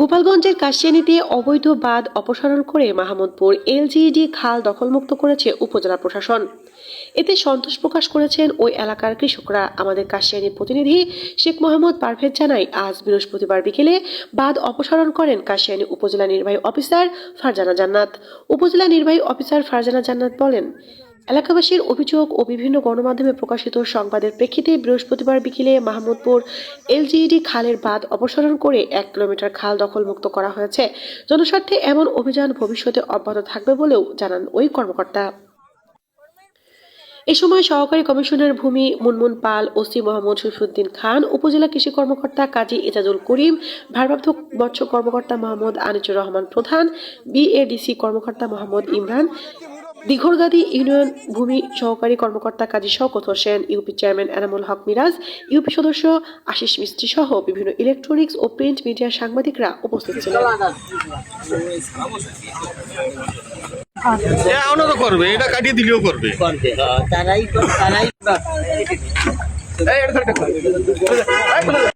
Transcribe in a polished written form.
গোপালগঞ্জের কাশিয়ানীতে অবৈধ বাঁধ অপসারণ করে মাহমুদপুর এলজিইডি খাল দখলমুক্ত করেছে উপজেলা প্রশাসন। এতে সন্তোষ প্রকাশ করেছেন ওই এলাকার কৃষকরা। আমাদের কাশিয়ানীর প্রতিনিধি শেখ মোহাম্মদ পারভেজ জানায়, আজ বৃহস্পতিবার বিকেলে বাঁধ অপসারণ করেন কাশিয়ানী উপজেলা নির্বাহী অফিসার ফারজানা জান্নাত। উপজেলা নির্বাহী অফিসার ফারজানা জান্নাত বলেন, এলাকাবাসীর অভিযোগ ও বিভিন্ন গণমাধ্যমে প্রকাশিত সংবাদের প্রেক্ষিতে বৃহস্পতিবার বিকেলে মাহমুদপুর এলজিইডি খালের বাঁধ অপসারণ করে 1 কিলোমিটার খাল দখলমুক্ত করা হয়েছে। জনস্বার্থে এমন অভিযান ভবিষ্যতে অব্যাহত থাকবে বলেও জানান ওই কর্মকর্তা। এ সময় সহকারী কমিশনার ভূমি মুনমুন পাল, ওসি মোহাম্মদ শফিউদ্দিন খান, উপজেলা কৃষি কর্মকর্তা কাজী এজাজুল করিম, ভারপ্রাপ্ত মৎস্য কর্মকর্তা মোহাম্মদ আনিসুর রহমান প্রধান, বিএডিসি কর্মকর্তা মোহাম্মদ ইমরান, দিঘরগাদী ইউনিয়ন ভূমি সহকারী কর্মকর্তা কাজী Shawkat Hossain, UP chairman Enamul Haque Miraj, UP সদস্য আশিস মিস্ত্রি সহ বিভিন্ন ইলেকট্রনিক্স ও প্রিন্ট মিডিয়ার সাংবাদিকরা উপস্থিত ছিলেন। করবে, এটা কাটিয়ে দিলেও করবে, তারাই